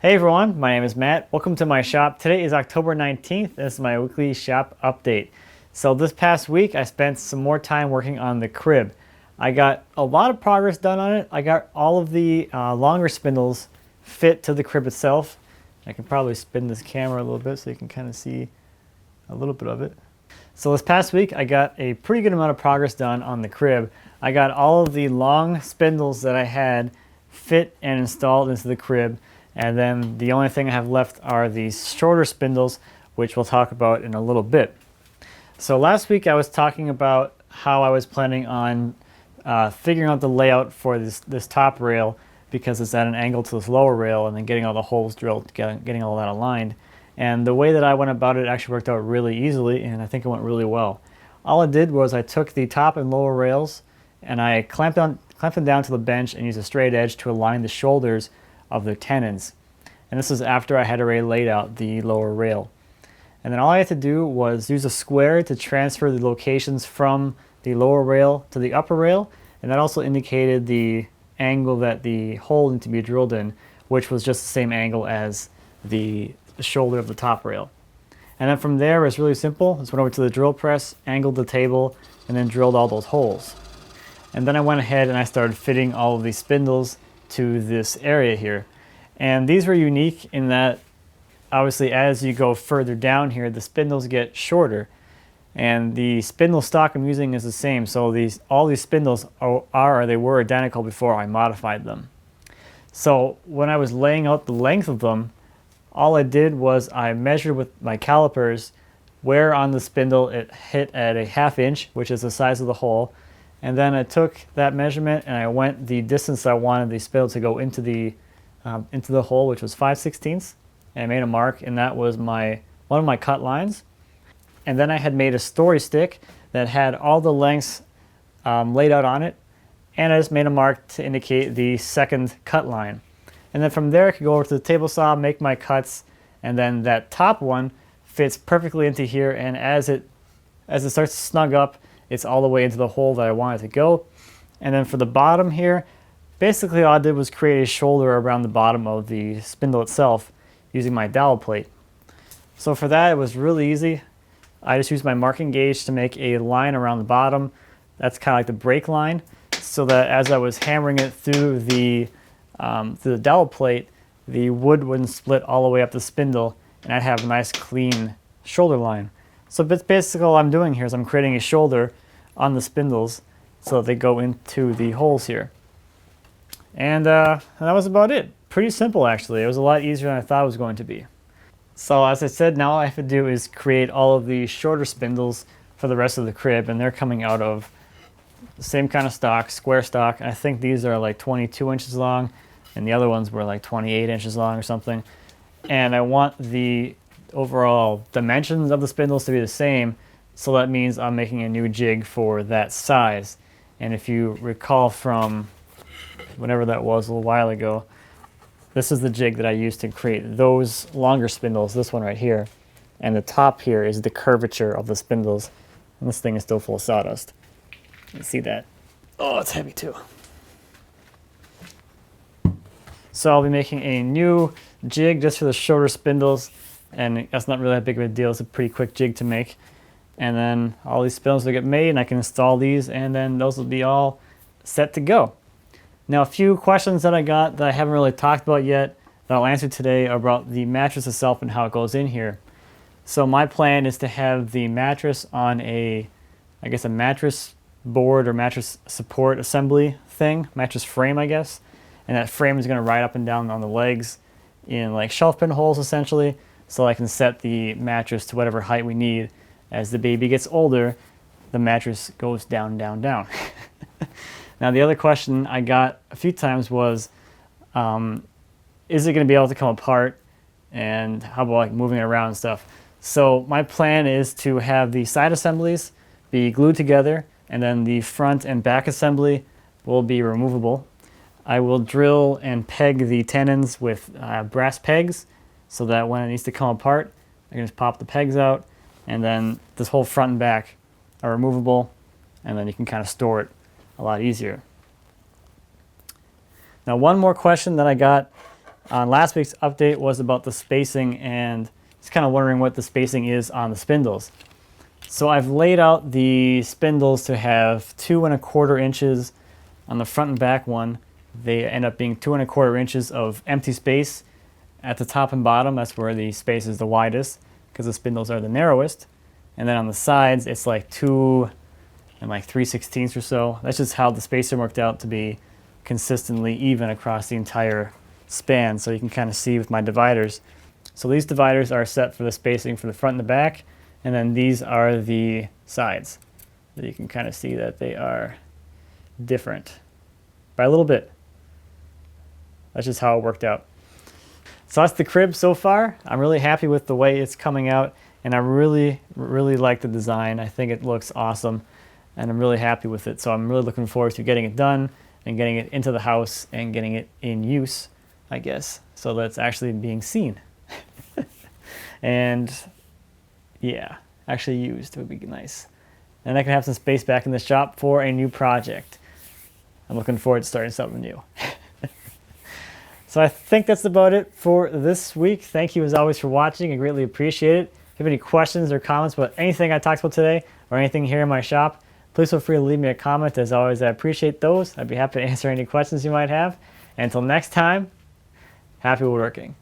Hey everyone, my name is Matt. Welcome to my shop. Today is October 19th. This is my weekly shop update. So this past week I spent some more time working on the crib. I got a lot of progress done on it. I got all of the longer spindles fit to the crib itself. I can probably spin this camera a little bit so you can kind of see a little bit of it. So this past week I got a pretty good amount of progress done on the crib. I got all of the long spindles that I had fit and installed into the crib. And then the only thing I have left are these shorter spindles, which we'll talk about in a little bit. So last week I was talking about how I was planning on figuring out the layout for this top rail because it's at an angle to this lower rail, and then getting all the holes drilled, getting all that aligned. And the way that I went about it actually worked out really easily, and I think it went really well. All I did was I took the top and lower rails and I clamped them down to the bench and used a straight edge to align the shoulders of the tenons. And this is after I had already laid out the lower rail. And then all I had to do was use a square to transfer the locations from the lower rail to the upper rail, and that also indicated the angle that the hole needed to be drilled in, which was just the same angle as the shoulder of the top rail. And then from there, it's really simple. Just went over to the drill press, angled the table, and then drilled all those holes. And then I went ahead and I started fitting all of these spindles to this area here. And these were unique in that obviously as you go further down here, the spindles get shorter, and the spindle stock I'm using is the same. So all these spindles they were identical before I modified them. So when I was laying out the length of them, all I did was I measured with my calipers where on the spindle it hit at a 1/2 inch, which is the size of the hole. And then I took that measurement and I went the distance I wanted the spindle to go into the hole, which was 5/16. And I made a mark, and that was one of my cut lines. And then I had made a story stick that had all the lengths laid out on it, and I just made a mark to indicate the second cut line. And then from there I could go over to the table saw, make my cuts, and then that top one fits perfectly into here, and as it starts to snug up, it's all the way into the hole that I want it to go. And then for the bottom here, basically all I did was create a shoulder around the bottom of the spindle itself using my dowel plate. So for that, it was really easy. I just used my marking gauge to make a line around the bottom. That's kind of like the break line, so that as I was hammering it through the dowel plate, the wood wouldn't split all the way up the spindle, and I'd have a nice clean shoulder line. So basically all I'm doing here is I'm creating a shoulder on the spindles so that they go into the holes here. And that was about it. Pretty simple, actually. It was a lot easier than I thought it was going to be. So as I said, now all I have to do is create all of the shorter spindles for the rest of the crib, and they're coming out of the same kind of stock, square stock. I think these are like 22 inches long, and the other ones were like 28 inches long or something. And I want the overall dimensions of the spindles to be the same, so that means I'm making a new jig for that size. And if you recall from whenever that was a little while ago, this is the jig that I used to create those longer spindles, this one right here. And the top here is the curvature of the spindles. And this thing is still full of sawdust. You see that? Oh, it's heavy too. So I'll be making a new jig just for the shorter spindles, and that's not really that big of a deal. It's a pretty quick jig to make. And then all these spindles will get made, and I can install these, and then those will be all set to go. Now, a few questions that I got that I haven't really talked about yet that I'll answer today are about the mattress itself and how it goes in here. So my plan is to have the mattress on a mattress board or mattress support assembly thing, mattress frame, I guess. And that frame is going to ride up and down on the legs in like shelf pin holes, essentially, so I can set the mattress to whatever height we need. As the baby gets older, the mattress goes down, down, down. Now, the other question I got a few times was, is it going to be able to come apart, and how about like moving it around and stuff? So my plan is to have the side assemblies be glued together, and then the front and back assembly will be removable. I will drill and peg the tenons with brass pegs, so that when it needs to come apart, I can just pop the pegs out, and then this whole front and back are removable, and then you can kind of store it a lot easier. Now, one more question that I got on last week's update was about the spacing, and just kind of wondering what the spacing is on the spindles. So I've laid out the spindles to have 2 1/4 inches on the front and back one. They end up being 2 1/4 inches of empty space at the top and bottom. That's where the space is the widest because the spindles are the narrowest. And then on the sides, it's like 2 3/16 or so. That's just how the spacing worked out to be consistently even across the entire span. So you can kind of see with my dividers. So these dividers are set for the spacing for the front and the back. And then these are the sides. So you can kind of see that they are different by a little bit. That's just how it worked out. So that's the crib so far. I'm really happy with the way it's coming out, and I really like the design. I think it looks awesome, and I'm really happy with it. So I'm really looking forward to getting it done and getting it into the house and getting it in use, I guess, so that it's actually being seen. And yeah, actually used would be nice. And I can have some space back in the shop for a new project. I'm looking forward to starting something new. So I think that's about it for this week. Thank you as always for watching. I greatly appreciate it. If you have any questions or comments about anything I talked about today or anything here in my shop, please feel free to leave me a comment. As always, I appreciate those. I'd be happy to answer any questions you might have. And until next time, happy woodworking.